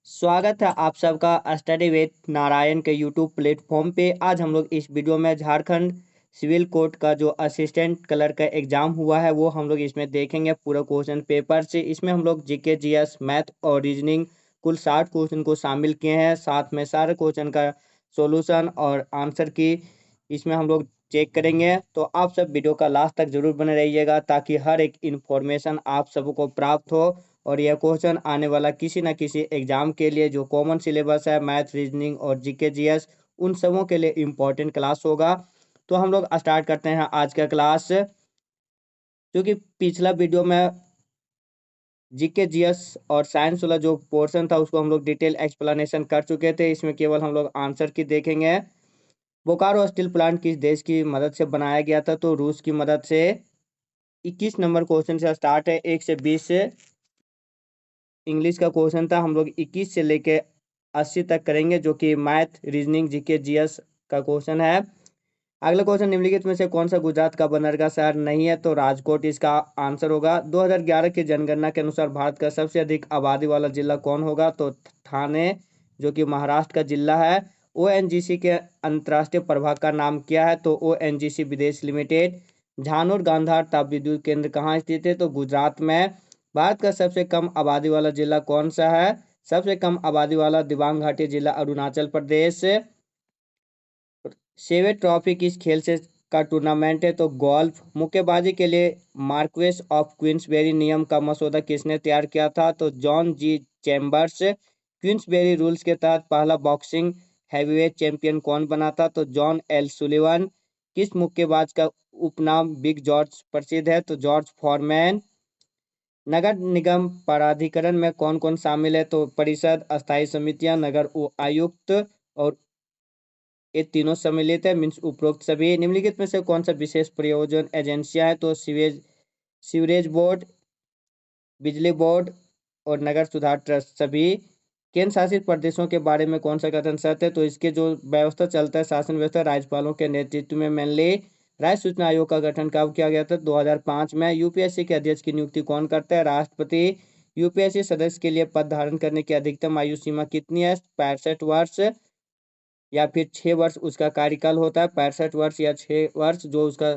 स्वागत है आप सबका स्टडी विद नारायण के यूट्यूब प्लेटफॉर्म पे। आज हम लोग इस वीडियो में झारखंड सिविल कोर्ट का जो असिस्टेंट कलर का एग्जाम हुआ है वो हम लोग इसमें देखेंगे पूरा क्वेश्चन पेपर से। इसमें हम लोग जीके जीएस मैथ और रीजनिंग कुल 60 क्वेश्चन को शामिल किए हैं, साथ में सारे क्वेश्चन का सॉल्यूशन और आंसर की इसमें हम लोग चेक करेंगे। तो आप सब वीडियो का लास्ट तक जरूर बने रहिएगा ताकि हर एक इंफॉर्मेशन आप सबको प्राप्त हो और यह क्वेश्चन आने वाला किसी न किसी एग्जाम के लिए जो कॉमन सिलेबस है मैथ रीजनिंग और जीके जीएस उन सबों के लिए इम्पोर्टेंट क्लास होगा। तो हम लोग स्टार्ट करते हैं आज का क्लास। क्योंकि पिछला वीडियो में जीके जीएस और साइंस वाला जो पोर्शन था उसको हम लोग डिटेल एक्सप्लेनेशन कर चुके थे, इसमें केवल हम लोग आंसर की देखेंगे। बोकारो स्टील प्लांट किस देश की मदद से बनाया गया था? तो रूस की मदद से। 21 नंबर क्वेश्चन से स्टार्ट है, 1 से 20 से इंग्लिश का क्वेश्चन था। हम लोग 21 से लेके 80 तक करेंगे जो कि मैथ रीजनिंग जीके जीएस का क्वेश्चन है। अगला क्वेश्चन, निम्नलिखित में से कौन सा गुजरात का बंदरगाह शहर नहीं है? तो राजकोट इसका आंसर होगा। 2011 की जनगणना के अनुसार भारत का सबसे अधिक आबादी वाला जिला कौन होगा? तो ठाणे जो कि महाराष्ट्र का जिला है। ओएनजीसी के अंतर्राष्ट्रीय प्रभाग का नाम क्या है? तो ओएनजीसी विदेश लिमिटेड। झानोर गांधार ताप विद्युत केंद्र कहाँ स्थित है? तो गुजरात में। भारत का सबसे कम आबादी वाला जिला कौन सा है? सबसे कम आबादी वाला दिबांग घाटी जिला अरुणाचल प्रदेश। सेवेट ट्रॉफी किस खेल से का टूर्नामेंट है? तो गोल्फ। मुक्केबाजी के लिए मार्क्वेस ऑफ क्वींसबेरी नियम का मसौदा किसने तैयार किया था? तो जॉन जी चैम्बर्स। क्वींसबेरी रूल्स के तहत पहला बॉक्सिंग हैवीवेट चैंपियन कौन बना था? तो जॉन एल सुलिवन। किस मुक्केबाज का उपनाम बिग जॉर्ज प्रसिद्ध है? तो जॉर्ज फॉरमैन। नगर निगम प्राधिकरण में कौन कौन शामिल है? तो परिषद, अस्थायी समितियां, नगर आयुक्त और ये तीनों सम्मिलित है मीन्स उपरोक्त सभी। निम्नलिखित में से कौन सा विशेष प्रयोजन एजेंसियां है? तो सीवरेज बोर्ड, बिजली बोर्ड और नगर सुधार ट्रस्ट सभी। केंद्र शासित प्रदेशों के बारे में कौन सा कथन सत्य है? तो इसके जो व्यवस्था चलता है शासन व्यवस्था राज्यपालों के नेतृत्व में मेनली। राज्य सूचना आयोग का गठन कब किया गया था? 2005 में। यूपीएससी के अध्यक्ष की नियुक्ति कौन करता है? राष्ट्रपति। यूपीएससी सदस्य के लिए पद धारण करने की अधिकतम आयु सीमा कितनी है? 65 वर्ष या फिर 6 वर्ष उसका कार्यकाल होता है। 65 वर्ष या 6 वर्ष जो उसका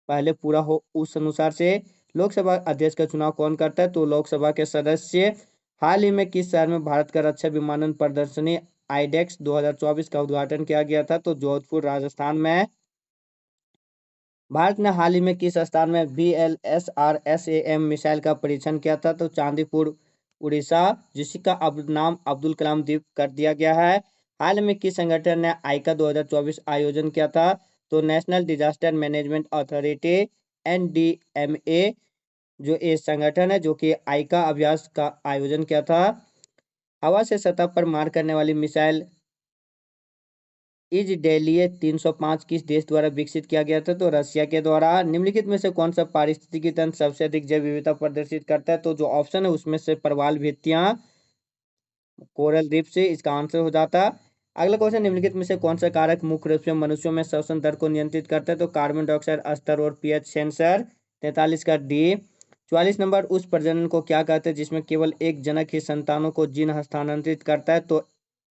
पहले पूरा हो उस अनुसार से। लोकसभा अध्यक्ष का चुनाव कौन करता है? तो लोकसभा के सदस्य। हाल ही में किस शहर में भारत का रक्षा विमानन प्रदर्शनी आईडेक्स 2024 का उद्घाटन किया गया था? तो जोधपुर राजस्थान में। भारत ने हाल ही में किस स्थान में VLSRSAM मिसाइल का परीक्षण किया था? तो चांदीपुर उड़ीसा, जिसका अब नाम अब्दुल कलाम द्वीप कर दिया गया है। हाल में किस संगठन ने आईका 2024 आयोजन किया था? तो national disaster management authority NDMA जो ये संगठन है जो कि आईका अभ्यास का आयोजन किया था। हवा से सतह पर मार करने वाली मिसाइल इजडेलिए 305 किस देश द्वारा विकसित किया गया था? तो रशिया के द्वारा। निम्नलिखित में से कौन सा पारिस्थितिकी तंत्र सबसे अधिक जैव विविधता प्रदर्शित करता है? तो जो ऑप्शन है उसमें से प्रवाल भित्तियां, कोरल रीफ से इसका आंसर हो जाता। अगला क्वेश्चन, निम्नलिखित में से कौन सा कारक मुख्य रूप से मनुष्यों में श्वसन दर को नियंत्रित करता है? तो कार्बन डाइऑक्साइड स्तर और पीएच सेंसर। 43 का डी। 44 नंबर, उस प्रजनन को क्या कहते हैं जिसमें केवल एक जनक ही संतानों को जीन हस्तांतरित करता है? तो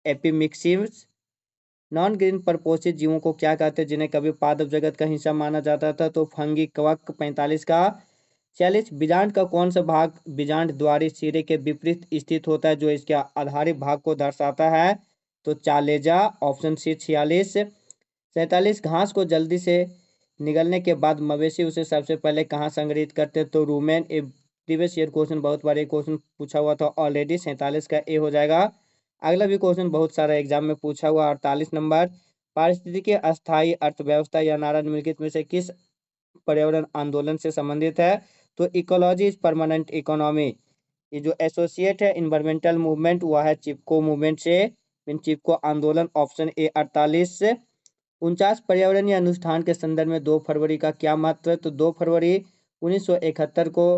एपिमिक्सिस। नॉन ग्रीन परपोषित जीवों को क्या कहते हैं जिन्हें कभी पादप जगत का हिस्सा माना जाता था? तो फंगी कवक। 45 का। 46, बीजांड का कौन सा भाग बीजांड द्वारी सिरे के विपरीत स्थित होता है जो इसके आधारित भाग को दर्शाता है? तो चालेजा। Option C. 46। 47, घास को जल्दी से निगलने के बाद मवेशी उसे सबसे पहले कहाँ संग्रहित करते हैं? तो rumen. A previous year question बहुत बार क्वेश्चन पूछा हुआ था ऑलरेडी। 47 का ए हो जाएगा। अगला भी क्वेश्चन बहुत सारा एग्जाम में पूछा हुआ। 48 नंबर, पारिस्थितिकी अस्थायी अर्थव्यवस्था या नारा निम्नलिखित में से किस पर्यावरण आंदोलन से संबंधित है? तो इकोलॉजी इज परमानेंट इकोनॉमी। ये जो एसोसिएट है इन्वायरमेंटल मूवमेंट वह है चिपको मूवमेंट से। चिपको आंदोलन। Option A. 48। 49, पर्यावरणीय अनुष्ठान के संदर्भ में 2 फरवरी का क्या महत्व है? तो 2 फरवरी 1971 को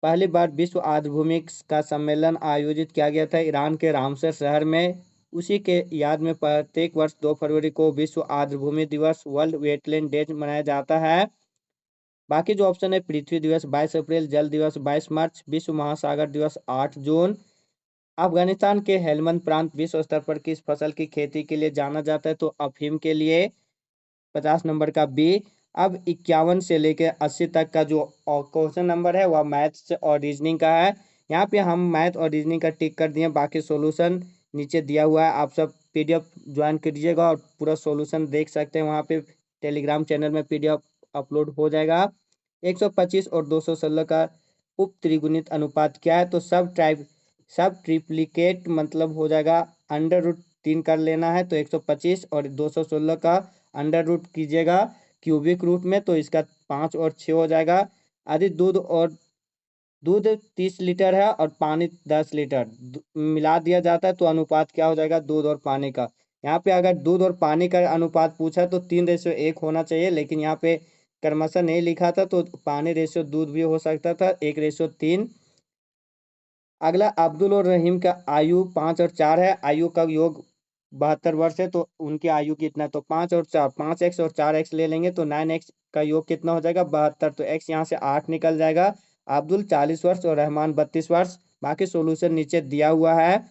पहली बार विश्व आर्द्रभूमि का सम्मेलन आयोजित किया गया था ईरान के रामसर शहर में। उसी के याद में प्रत्येक वर्ष 2 फरवरी को विश्व आर्द्रभूमि दिवस वर्ल्ड वेटलैंड डे मनाया जाता है। बाकी जो ऑप्शन है, पृथ्वी दिवस 22 अप्रैल, जल दिवस 22 मार्च, विश्व महासागर दिवस 8 जून। अफगानिस्तान के हेलमंद प्रांत विश्व स्तर पर किस फसल की खेती के लिए जाना जाता है? तो अफीम के लिए। 50 नंबर का बी। अब 51 से लेकर 80 तक का जो क्वेश्चन नंबर है वह मैथ्स और रीजनिंग का है। यहाँ पे हम मैथ और रीजनिंग का टिक कर दिए, बाकी सॉल्यूशन नीचे दिया हुआ है, आप सब पीडीएफ ज्वाइन कीजिएगा और पूरा सॉल्यूशन देख सकते हैं। वहाँ पे टेलीग्राम चैनल में पीडीएफ अपलोड हो जाएगा। 125 और 216 का उप त्रिगुणित अनुपात क्या है? तो सब ट्रिप्लिकेट मतलब हो जाएगा √3 कर लेना है। तो 125 और 216 का अंडर रूट कीजिएगा क्यूबिक रूट में, तो इसका 5 और 6 हो जाएगा। यदि दूध 30 लीटर है और पानी 10 लीटर मिला दिया जाता है तो अनुपात क्या हो जाएगा दूध और पानी का? यहाँ पे अगर दूध और पानी का अनुपात पूछा तो 3:1 होना चाहिए, लेकिन यहाँ पे क्रमशः नहीं लिखा था तो पानी रेशियो दूध भी हो सकता था 1:3। अगला अब्दुल और रहीम का आयु 5 और 4 है, आयु का योग 72 वर्ष है, तो उनकी आयु कितना है? तो 5 और 4, 5x और 4x ले लेंगे तो 9x का योग कितना हो जाएगा? 72। तो x यहाँ से 8 निकल जाएगा। अब्दुल 40 वर्ष और रहमान 32 वर्ष। बाकी सोल्यूशन नीचे दिया हुआ है।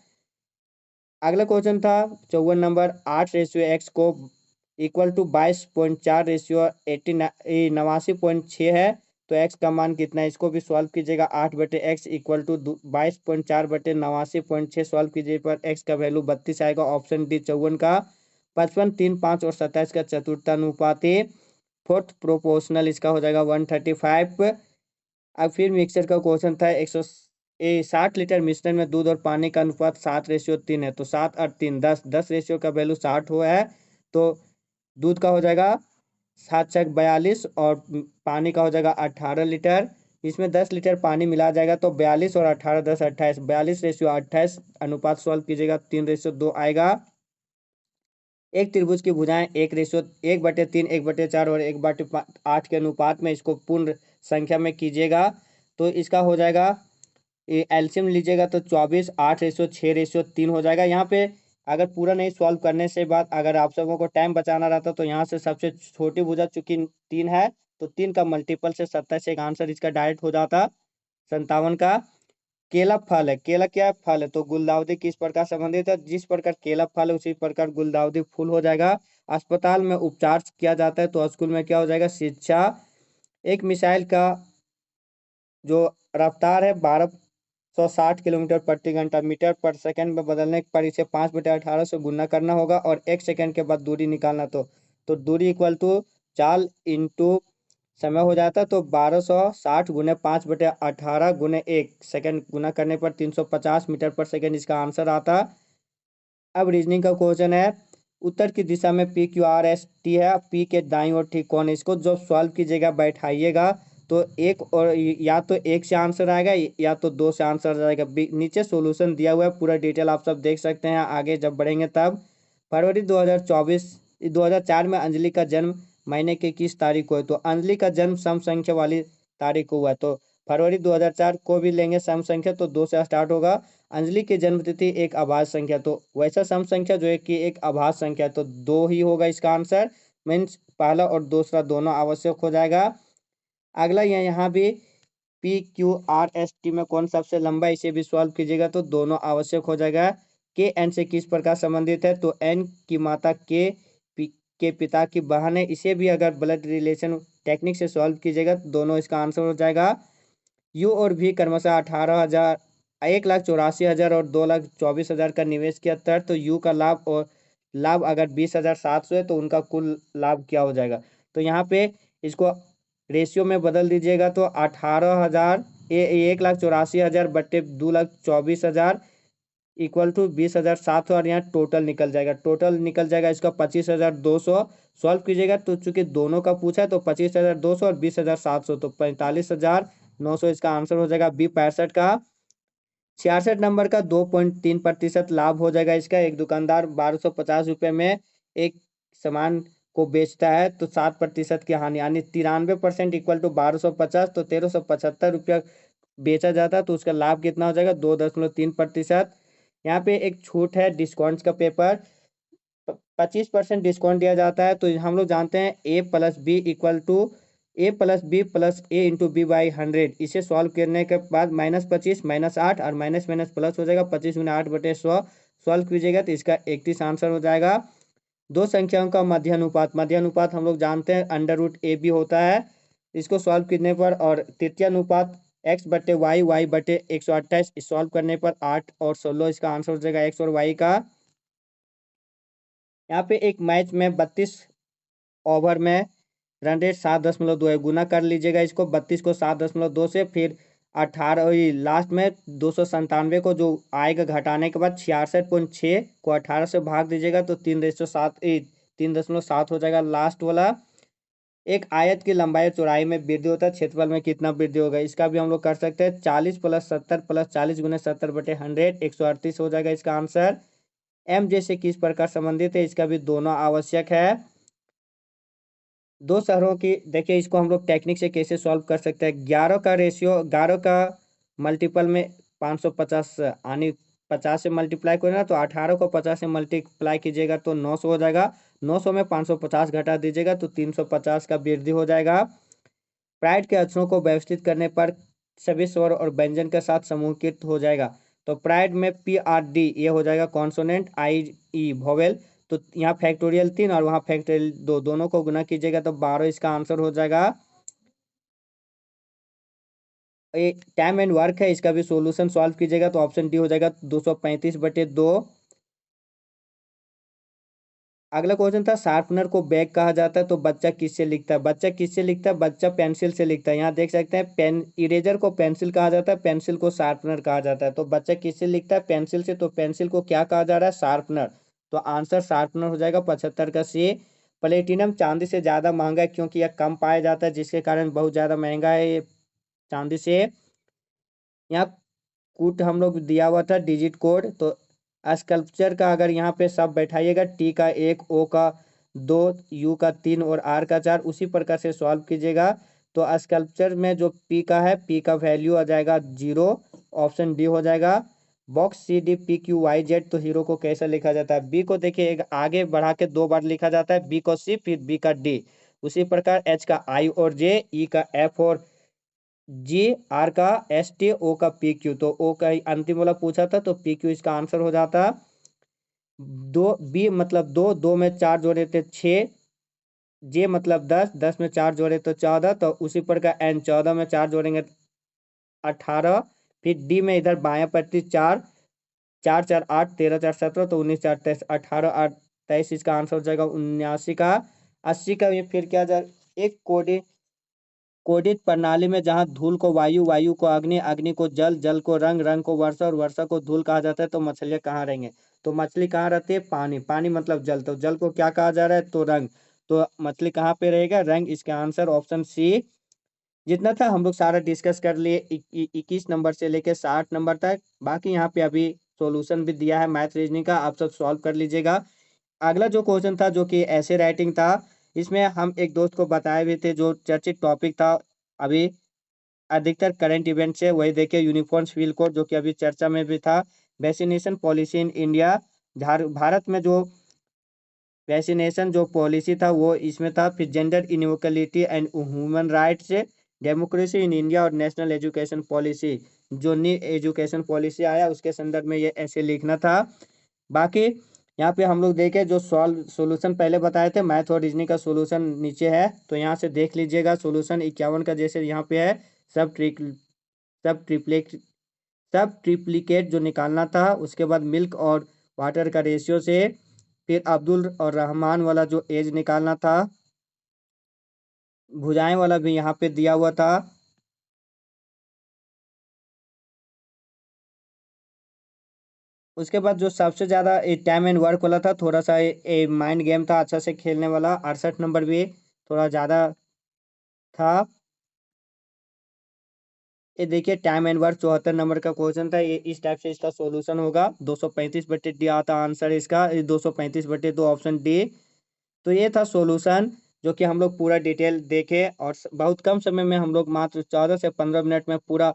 अगला क्वेश्चन था 54 नंबर, 8:x को इक्वल टू 22.4 रेशियो 89.6 है, तो x का मान कितना है? इसको भी सॉल्व कीजिएगा। 8/x इक्वल टू 22.4/89.6 सॉल्व कीजिए पर x का वैल्यू 32 आएगा। ऑप्शन डी 54 का 55, 3, 5 और 27 का चतुर्थानुपाती फोर्थ प्रोपोर्शनल इसका हो जाएगा 135। अब फिर मिक्सचर का क्वेश्चन था 60 लीटर मिश्रण में दूध और पानी का अनुपात 7:3 है, तो 7 और 3 10, 10 रेशियो का वैल्यू 60 हुआ है, तो दूध का हो जाएगा 7×6 = 42 और पानी का हो जाएगा 18 लीटर। इसमें 10 लीटर पानी मिला जाएगा तो 42 और 18 10 28, 42:28 अनुपात सॉल्व कीजिएगा 3:2 आएगा। एक त्रिभुज की भुजाएं 1:3, 1/4 और 1/8 के अनुपात में इसको पूर्ण संख्या में कीजिएगा, तो इसका हो जाएगा एल्सियम लीजिएगा तो 24, 8:6:3 हो जाएगा। यहाँ पे अगर पूरा नहीं सॉल्व करने से बाद अगर आप सबों को टाइम बचाना रहता तो यहाँ से सबसे छोटी भुजा चूंकि 3 है तो 3 का मल्टीपल से 27 से एक आंसर इसका डायरेक्ट हो जाता 57 का। केला फल है, केला क्या फल है? तो गुलदाउदी किस प्रकार संबंधित है? जिस प्रकार केला फल है उसी प्रकार गुलदाउदी फूल हो जाएगा। अस्पताल में उपचार किया जाता है तो स्कूल में क्या हो जाएगा? शिक्षा। एक मिसाइल का जो रफ्तार है 1260 किलोमीटर प्रति घंटा मीटर पर सेकंड में बदलने पर इसे 5/18 से गुना करना होगा और 1 सेकंड के बाद दूरी निकालना, तो दूरी इक्वल टू चाल इंटू समय हो जाता है, तो 1260 गुने 5/18 गुने 1 सेकंड गुना करने पर 350 मीटर पर सेकंड इसका आंसर आता। अब रीजनिंग का क्वेश्चन है, उत्तर की दिशा में PQRST है, पी के दाईं ओर ठीक कौन है? इसको जब सॉल्व कीजिएगा बैठाइएगा तो एक और या तो एक से आंसर आएगा या तो दो से आंसर आएगा। नीचे सॉल्यूशन दिया हुआ है, पूरा डिटेल आप सब देख सकते हैं आगे जब बढ़ेंगे तब। फरवरी 2004 में अंजलि का जन्म महीने की किस तारीख को है? तो अंजलि का जन्म सम संख्या वाली तारीख को हुआ है, तो फरवरी 2004 को भी लेंगे सम संख्या तो 2 से स्टार्ट होगा। अंजलि की जन्म तिथि एक अभाज्य संख्या, तो वैसा सम संख्या जो है कि एक अभाज्य संख्या, तो 2 ही होगा इसका आंसर। मीन्स पहला और दूसरा दोनों आवश्यक हो जाएगा। अगला यहाँ भी PQRST में कौन सबसे लंबा है? इसे भी सॉल्व कीजिएगा तो दोनों आवश्यक हो जाएगा। के एन से किस प्रकार संबंधित है? तो एन की माता के पिता की बहन है, इसे भी अगर ब्लड रिलेशन टेक्निक से सॉल्व कीजिएगा तो दोनों इसका आंसर हो जाएगा। यू और भी क्रमशः 18,000, 1,84,000 और 2,24,000 का निवेश किया था, तो यू का लाभ अगर 20,700 है तो उनका कुल लाभ क्या हो जाएगा? तो यहाँ पे इसको रेशियो में बदल दीजिएगा तो 18,000 1,84,000 बट्टे 2,24,000 इक्वल टू 20,700 और यहाँ टोटल निकल जाएगा इसका 25,200। सॉल्व कीजिएगा तो चूंकि दोनों का पूछा है तो 25,200 और 20,700 तो 45,900 इसका आंसर हो जाएगा बी 65 का। 66 नंबर का 2.3% लाभ हो जाएगा इसका। एक दुकानदार 1250 रुपये में एक सामान को बेचता है तो 7% की हानि, यानी 93% इक्वल टू 1250, तो 1,375 रुपया बेचा जाता है तो उसका लाभ कितना हो जाएगा? 2.3%। यहाँ पे एक छूट है डिस्काउंट का पेपर, 25% डिस्काउंट दिया जाता है, तो हम लोग जानते हैं A + B = A plus B plus A into B by 100, इसे सॉल्व करने के बाद -25 -8 और माइनस माइनस प्लस हो जाएगा, 25 × 8/100 सॉल्व कीजिएगा तो इसका 31 आंसर हो जाएगा। दो संख्याओं का मध्यानुपात हम लोग जानते हैं √AB होता है, इसको सॉल्व करने पर, और तृतीयानुपात x/y y/128 सॉल्व करने पर 8 और 16 इसका आंसर हो जाएगा x और y का। यहाँ पे एक मैच में 32 ओवर में रन रेट 7.2 है, गुना कर लीजिएगा इसको 32 को 7.2 से, फिर 18 लास्ट में 297 को जो आएगा घटाने के बाद 66.6 को 18 से भाग दीजिएगा तो 3.7 हो जाएगा लास्ट वाला। एक आयत की लंबाई और चौड़ाई में वृद्धि होता है, क्षेत्रफल में कितना वृद्धि होगा, इसका भी हम लोग कर सकते हैं 40 + 70 + 40 × 70/100 138 हो जाएगा इसका आंसर। एम जैसे किस प्रकार संबंधित है, इसका भी दोनों आवश्यक है। दो शहरों की देखिए, इसको हम लोग टेक्निक से कैसे सॉल्व कर सकते हैं। 11 का रेशियो 11 का मल्टीपल में 550 यानी 50 से मल्टीप्लाई करेगा तो 18 को 50 से मल्टीप्लाई कीजिएगा तो 900 हो जाएगा। 900 में 550 घटा दीजिएगा तो 350 का वृद्धि हो जाएगा। प्राइड के अक्षरों को व्यवस्थित करने पर सभी स्वर और व्यंजन के साथ समूहीकृत हो जाएगा। तो प्राइड में PRD ये हो जाएगा कॉन्सोनेंट, IE वोवेल। तो यहाँ फैक्टोरियल 3 और वहाँ फैक्टोरियल 2 दोनों को गुना कीजिएगा तो 12 इसका आंसर हो जाएगा। ये टाइम एंड वर्क है, इसका भी सॉल्यूशन सॉल्व कीजिएगा तो ऑप्शन डी हो जाएगा 235/2। अगला क्वेश्चन था शार्पनर को बैग कहा जाता है तो बच्चा किससे लिखता है। बच्चा पेंसिल से लिखता है। यहाँ देख सकते हैं पेन इरेजर को पेंसिल कहा जाता है, पेंसिल को शार्पनर कहा जाता है। तो बच्चा किससे लिखता है, पेंसिल से। तो पेंसिल को क्या कहा जा रहा है, शार्पनर। तो आंसर शार्पनर हो जाएगा 75 का सी। प्लेटिनम चांदी से ज़्यादा महंगा है क्योंकि यह कम पाया जाता है, जिसके कारण बहुत ज़्यादा महंगा है ये चांदी से। यहाँ कूट हम लोग दिया हुआ था डिजिट कोड। तो स्कल्पचर का अगर यहाँ पे सब बैठाइएगा, टी का 1, ओ का 2, यू का 3 और आर का 4, उसी प्रकार से सॉल्व कीजिएगा। तो स्कल्पचर में जो पी का है, पी का वैल्यू आ जाएगा 0, ऑप्शन डी हो जाएगा। बॉक्स CDPQYZ, तो हीरो को कैसे लिखा जाता है। बी को देखिए आगे बढ़ा के 2 बार लिखा जाता है, बी को सी फिर बी का डी। उसी प्रकार एच का आई और जे, ई का एफ और जी, आर का ST, ओ का PQ। तो ओ का अंतिम वाला पूछा था तो PQ इसका आंसर हो जाता। दो बी मतलब 2, 2 में 4 जोड़े थे 6, जे मतलब 10, 10 में 4 जोड़े तो 14। तो उसी प्रकार एन 14 में 4 जोड़ेंगे 18। फिर डी में इधर बायां पट्टी 4, 4 4 8, 13 4 17, तो 19 4 23, 18 8 23 इसका आंसर हो जाएगा 79 का। 80 का ये फिर क्या जाएगा, एक कोडित प्रणाली में जहाँ धूल को वायु, वायु को अग्नि, अग्नि को जल, जल को रंग, रंग को वर्षा और वर्षा को धूल कहा जाता है तो मछलियाँ कहाँ रहेंगे। तो मछली कहाँ रहती है, पानी, पानी मतलब जल। तो जल को क्या कहा जा रहा है, तो रंग। तो मछली कहाँ पे रहेगा, रंग। इसका आंसर ऑप्शन सी। जितना था हम लोग सारा डिस्कस कर लिए 21 नंबर से लेकर 60 नंबर तक। बाकी यहाँ पे अभी सॉल्यूशन भी दिया है मैथ रीजनिंग का, आप सब सॉल्व कर लीजिएगा। अगला जो क्वेश्चन था जो कि ऐसे राइटिंग था, इसमें हम एक दोस्त को बताए भी थे जो चर्चित टॉपिक था अभी अधिकतर करंट इवेंट से, वही देखिए यूनिफॉर्म सिविल कोड जो कि अभी चर्चा में भी था। Vaccination policy in India, Bharat में जो वैक्सीनेशन जो पॉलिसी था वो इसमें था। फिर gender inequality and human rights, democracy in India और नेशनल एजुकेशन पॉलिसी, जो न्यू एजुकेशन पॉलिसी आया उसके संदर्भ में ये ऐसे लिखना था। बाकी यहाँ पे हम लोग देखें जो सोल्यूशन पहले बताए थे मैथ और रीजनिंग का सोल्यूशन नीचे है, तो यहाँ से देख लीजिएगा सोल्यूशन 51 का जैसे यहाँ पे है। सब ट्रिक सब ट्रिप्लेट सब ट्रिप्लिकेट जो निकालना था, उसके बाद मिल्क और वाटर का रेशियो से, फिर अब्दुल और रहमान वाला जो एज निकालना था, भुजाएं वाला भी यहाँ पे दिया हुआ था। उसके बाद जो सबसे ज्यादा टाइम एंड वर्क वाला था, थोड़ा सा माइंड गेम था अच्छा से खेलने वाला, 68 नंबर भी थोड़ा ज्यादा था। ये देखिए टाइम एंड वर्क 74 नंबर का क्वेश्चन था। ये इस टाइप से इसका सॉल्यूशन होगा। 235/डी आता आंसर इसका, 235/2 ऑप्शन डी। तो ये था सॉल्यूशन जो कि हम लोग पूरा डिटेल देखे, और बहुत कम समय में हम लोग मात्र 14 से 15 मिनट में पूरा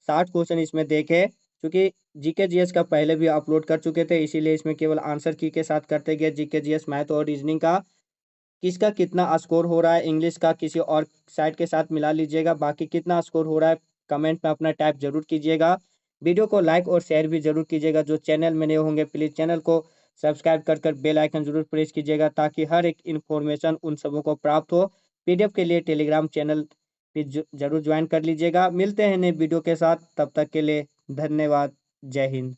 60 क्वेश्चन इसमें देखे। क्योंकि जीके जीएस का पहले भी अपलोड कर चुके थे, इसीलिए इसमें केवल आंसर की के साथ करते गए जीके जीएस मैथ और रीजनिंग का। किसका कितना स्कोर हो रहा है, इंग्लिश का किसी और साइट के साथ मिला लीजिएगा। बाकी कितना स्कोर हो रहा है कमेंट में अपना टाइप जरूर कीजिएगा। वीडियो को लाइक और शेयर भी जरूर कीजिएगा। जो चैनल में नए होंगे प्लीज़ चैनल को सब्सक्राइब कर बेल आइकन जरूर प्रेस कीजिएगा, ताकि हर एक इन्फॉर्मेशन उन सबों को प्राप्त हो। पीडीएफ के लिए टेलीग्राम चैनल भी जरूर ज्वाइन कर लीजिएगा। मिलते हैं नए वीडियो के साथ, तब तक के लिए धन्यवाद। जय हिंद।